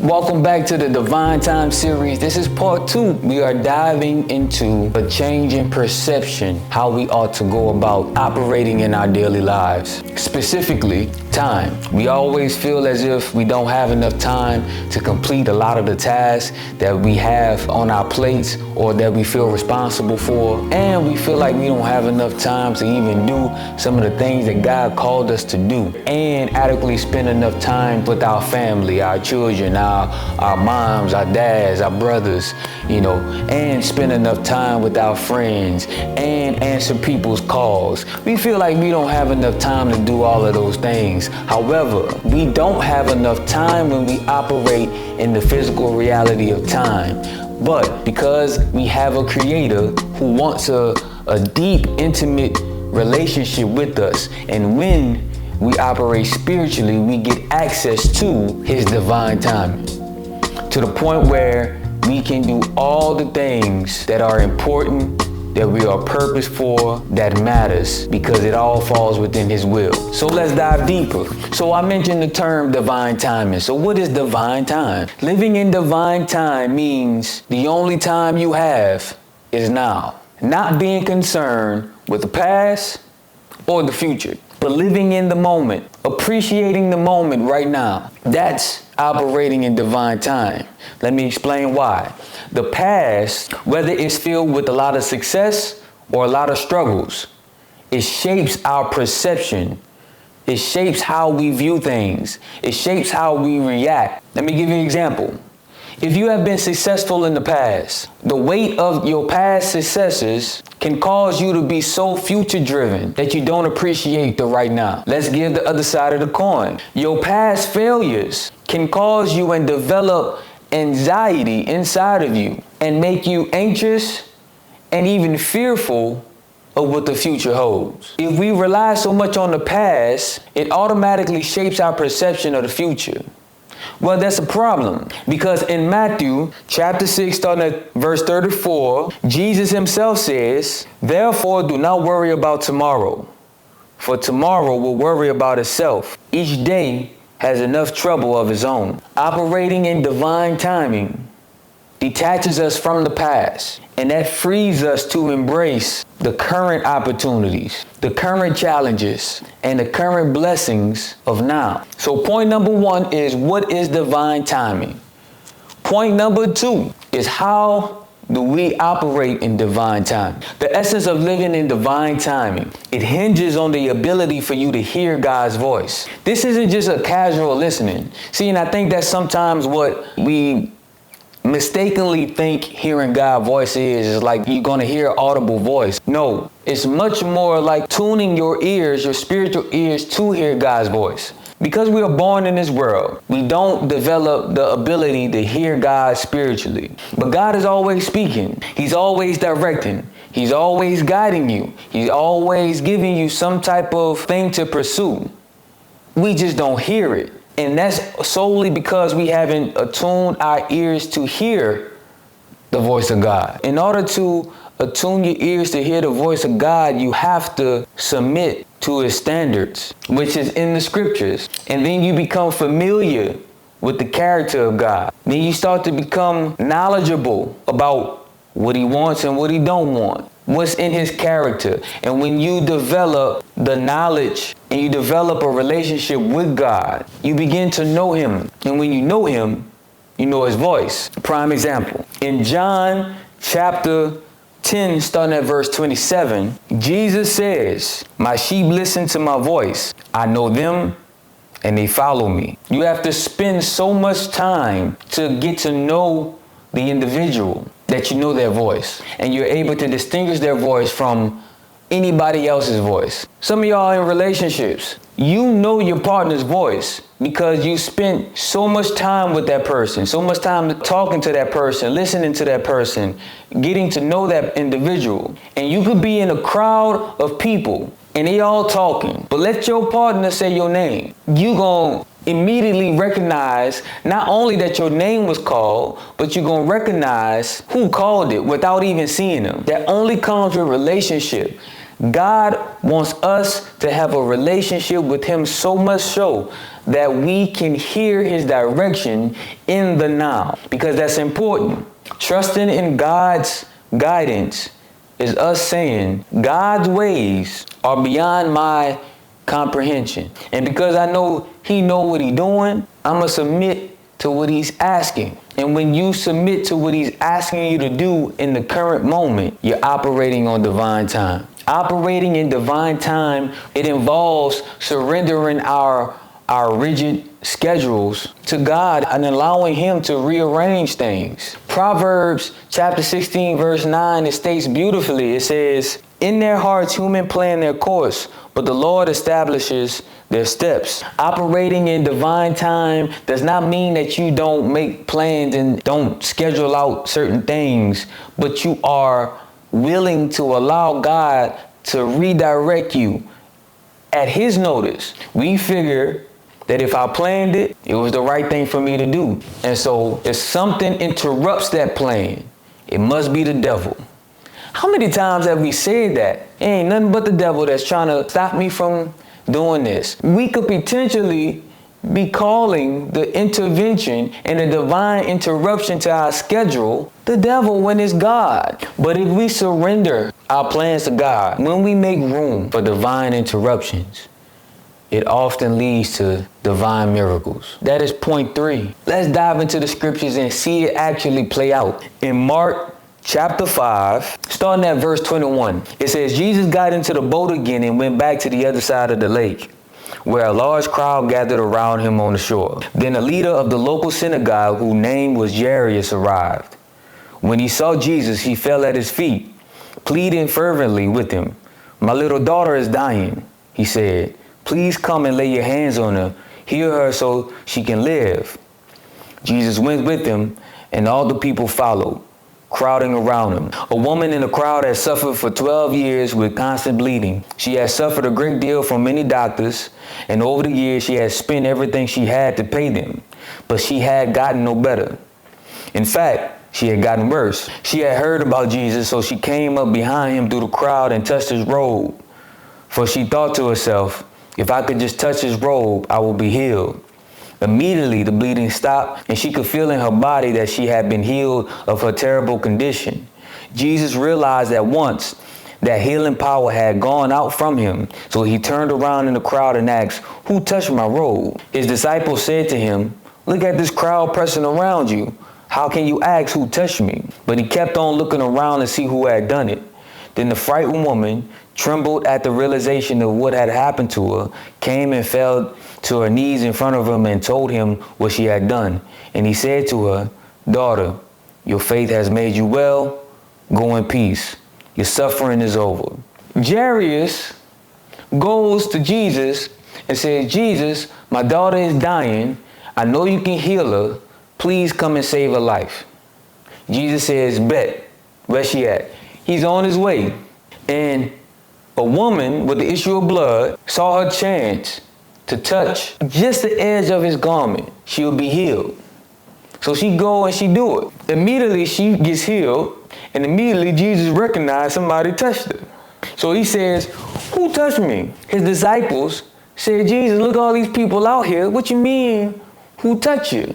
Welcome back to the Divine Time series. This is part 2. We are diving into a change in perception, how we ought to go about operating in our daily lives. Specifically, time. We always feel as if we don't have enough time to complete a lot of the tasks that we have on our plates or that we feel responsible for. And we feel like we don't have enough time to even do some of the things that God called us to do and adequately spend enough time with our family, our children, our moms, our dads, our brothers, and spend enough time with our friends and answer people's calls. We feel like we don't have enough time to do all of those things. However, we don't have enough time when we operate in the physical reality of time. But because we have a creator who wants a deep, intimate relationship with us, and when we operate spiritually, we get access to his divine timing, to the point where we can do all the things that are important, that we are purposed for, that matters, because it all falls within his will. So let's dive deeper. So I mentioned the term divine timing. So what is divine time? Living in divine time means the only time you have is now. Not being concerned with the past or the future, but living in the moment, appreciating the moment right now. That's operating in divine time. Let me explain why. The past, whether it's filled with a lot of success or a lot of struggles, it shapes our perception. It shapes how we view things. It shapes how we react. Let me give you an example. If you have been successful in the past, the weight of your past successes can cause you to be so future driven that you don't appreciate the right now. Let's give the other side of the coin. Your past failures can cause you and develop anxiety inside of you and make you anxious and even fearful of what the future holds. If we rely so much on the past, it automatically shapes our perception of the future. Well, that's a problem, because in Matthew chapter 6, starting at verse 34, Jesus himself says, "Therefore do not worry about tomorrow, for tomorrow will worry about itself. Each day has enough trouble of its own." Operating in divine timing detaches us from the past, and that frees us to embrace the current opportunities, the current challenges, and the current blessings of now. So point number 1 is, what is divine timing? Point number 2 is, how do we operate in divine timing? The essence of living in divine timing, it hinges on the ability for you to hear God's voice. This isn't just a casual listening. See, and I think that's sometimes what we mistakenly think hearing God's voice is like you're going to hear audible voice. No, it's much more like tuning your ears, your spiritual ears, to hear God's voice. Because we are born in this world, we don't develop the ability to hear God spiritually. But God is always speaking. He's always directing. He's always guiding you. He's always giving you some type of thing to pursue. We just don't hear it. And that's solely because we haven't attuned our ears to hear the voice of God. In order to attune your ears to hear the voice of God, you have to submit to his standards, which is in the scriptures. And then you become familiar with the character of God. Then you start to become knowledgeable about what he wants and what he don't want, what's in his character. And when you develop the knowledge and you develop a relationship with God, you begin to know him. And when you know him, you know his voice. Prime example. In John chapter 10, starting at verse 27, Jesus says, "My sheep listen to my voice. I know them and they follow me." You have to spend so much time to get to know the individual that you know their voice, and you're able to distinguish their voice from anybody else's voice. Some of y'all in relationships, you know your partner's voice because you spent so much time with that person, so much time talking to that person, listening to that person, getting to know that individual. And you could be in a crowd of people and they all talking, but let your partner say your name. You gonna immediately recognize not only that your name was called, but you're gonna recognize who called it without even seeing them. That only comes with relationship. God wants us to have a relationship with him so much so that we can hear his direction in the now, because that's important. Trusting in God's guidance is us saying God's ways are beyond my comprehension. And because I know he know what he's doing, I'm going to submit to what he's asking. And when you submit to what he's asking you to do in the current moment, you're operating on divine time. Operating in divine time, it involves surrendering our rigid schedules to God and allowing him to rearrange things. Proverbs chapter 16 verse 9, it states beautifully, it says, "In their hearts human plan their course, but the Lord establishes their steps." Operating in divine time does not mean that you don't make plans and don't schedule out certain things, but you are willing to allow God to redirect you at his notice. We figure that if I planned it, it was the right thing for me to do. And so if something interrupts that plan, it must be the devil. How many times have we said that? It ain't nothing but the devil that's trying to stop me from doing this. We could potentially be calling the intervention and the divine interruption to our schedule the devil when it's God. But if we surrender our plans to God, when we make room for divine interruptions, it often leads to divine miracles. That is point 3. Let's dive into the scriptures and see it actually play out. In Mark chapter 5, starting at verse 21, it says, "Jesus got into the boat again and went back to the other side of the lake, where a large crowd gathered around him on the shore. Then a leader of the local synagogue, whose name was Jairus, arrived. When he saw Jesus, he fell at his feet, pleading fervently with him. 'My little daughter is dying,' he said. 'Please come and lay your hands on her, heal her so she can live.' Jesus went with him, and all the people followed, crowding around him. A woman in the crowd had suffered for 12 years with constant bleeding. She had suffered a great deal from many doctors, and over the years she had spent everything she had to pay them, but she had gotten no better. In fact, she had gotten worse. She had heard about Jesus, so she came up behind him through the crowd and touched his robe. For she thought to herself, 'If I could just touch his robe, I will be healed.' Immediately the bleeding stopped, and she could feel in her body that she had been healed of her terrible condition. Jesus realized at once that healing power had gone out from him, so he turned around in the crowd and asked, 'Who touched my robe?' His disciples said to him, 'Look at this crowd pressing around you. How can you ask who touched me?' But he kept on looking around to see who had done it. Then the frightened woman, trembled at the realization of what had happened to her, came and fell to her knees in front of him and told him what she had done. And he said to her, 'Daughter, your faith has made you well. Go in peace. Your suffering is over.'" Jairus goes to Jesus and says, "Jesus, my daughter is dying. I know you can heal her. Please come and save her life." Jesus says, "Bet." Where's she at? He's on his way. And a woman with the issue of blood saw her chance to touch just the edge of his garment. She'll be healed. So she go and she do it. Immediately she gets healed, and immediately Jesus recognized somebody touched her. So he says, "Who touched me?" His disciples said, "Jesus, look at all these people out here. What you mean, who touched you?"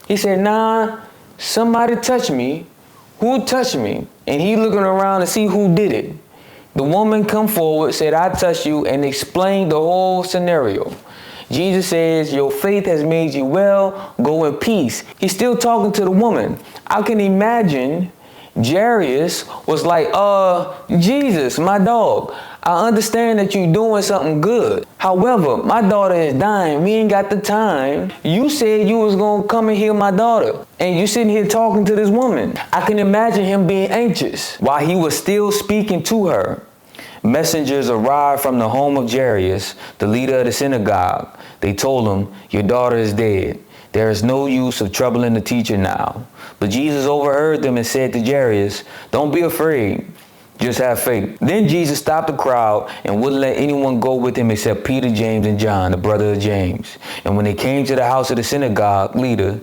He said, "Nah, somebody touched me. Who touched me?" And he looking around to see who did it. The woman come forward, said, "I touched you," and explained the whole scenario. Jesus says, "Your faith has made you well. Go in peace." He's still talking to the woman. I can imagine Jairus was like, Jesus, my dog, I understand that you're doing something good. However, my daughter is dying. We ain't got the time. You said you was going to come and heal my daughter, and you sitting here talking to this woman." I can imagine him being anxious. While he was still speaking to her, messengers arrived from the home of Jairus, the leader of the synagogue. They told him, "Your daughter is dead. There is no use of troubling the teacher now." But Jesus overheard them and said to Jairus, "Don't be afraid. Just have faith." Then Jesus stopped the crowd and wouldn't let anyone go with him except Peter, James, and John, the brother of James. And when they came to the house of the synagogue leader,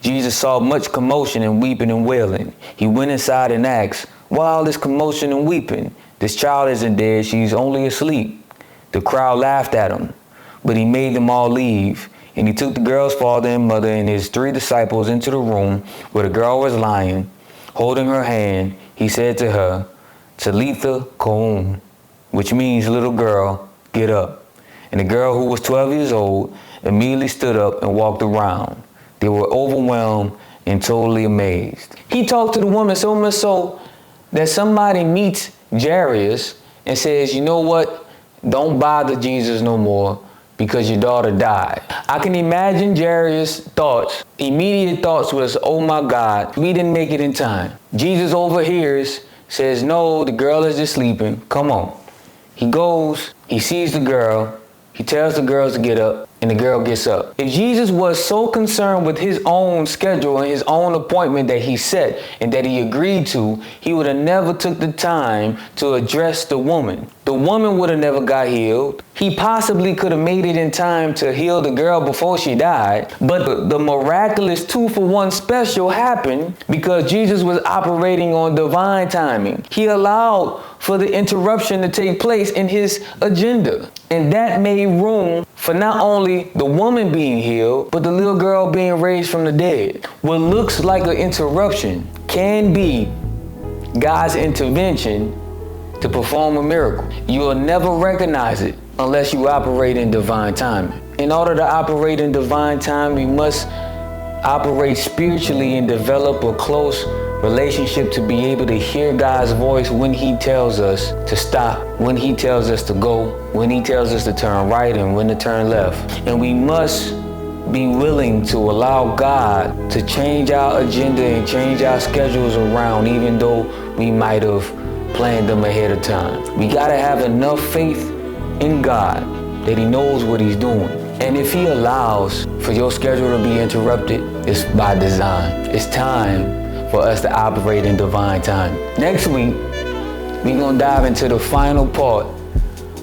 Jesus saw much commotion and weeping and wailing. He went inside and asked, "Why all this commotion and weeping? This child isn't dead, she's only asleep. The crowd laughed at him, but he made them all leave. And he took the girl's father and mother and his 3 disciples into the room where the girl was lying. Holding her hand, he said to her, Talitha koum, which means, little girl, get up. And the girl, who was 12 years old, immediately stood up and walked around. They were overwhelmed and totally amazed. He talked to the woman so much so that somebody meets Jairus and says, you know what? Don't bother Jesus no more because your daughter died. I can imagine Jairus' thoughts. Immediate thoughts was, oh my God, we didn't make it in time. Jesus overhears, says, no, the girl is just sleeping. Come on. He goes, he sees the girl, he tells the girls to get up, and the girl gets up. If Jesus was so concerned with his own schedule and his own appointment that he set and that he agreed to, he would have never took the time to address the woman. The woman would have never got healed. He possibly could have made it in time to heal the girl before she died. But the miraculous 2-for-1 special happened because Jesus was operating on divine timing. He allowed for the interruption to take place in his agenda. And that made room for not only the woman being healed, but the little girl being raised from the dead. What looks like an interruption can be God's intervention to perform a miracle. You will never recognize it unless you operate in divine timing. In order to operate in divine time, we must operate spiritually and develop a close relationship to be able to hear God's voice when he tells us to stop, when he tells us to go, when he tells us to turn right and when to turn left. And we must be willing to allow God to change our agenda and change our schedules around, even though we might have planned them ahead of time. We gotta have enough faith in God that he knows what he's doing. And if he allows for your schedule to be interrupted, it's by design. It's time for us to operate in divine time. Next week, we're gonna dive into the final part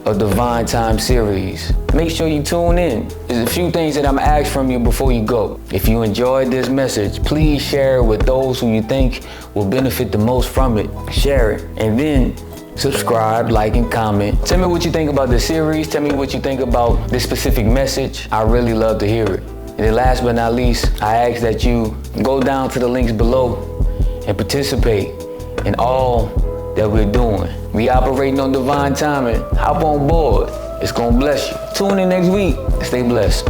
of Divine Time series. Make sure you tune in. There's a few things that I'm gonna ask from you before you go. If you enjoyed this message, please share it with those who you think will benefit the most from it. Share it, and then subscribe, like, and comment. Tell me what you think about the series. Tell me what you think about this specific message. I really love to hear it. And then last but not least, I ask that you go down to the links below and participate in all that we're doing. We operating on divine timing. Hop on board. It's gonna bless you. Tune in next week. Stay blessed.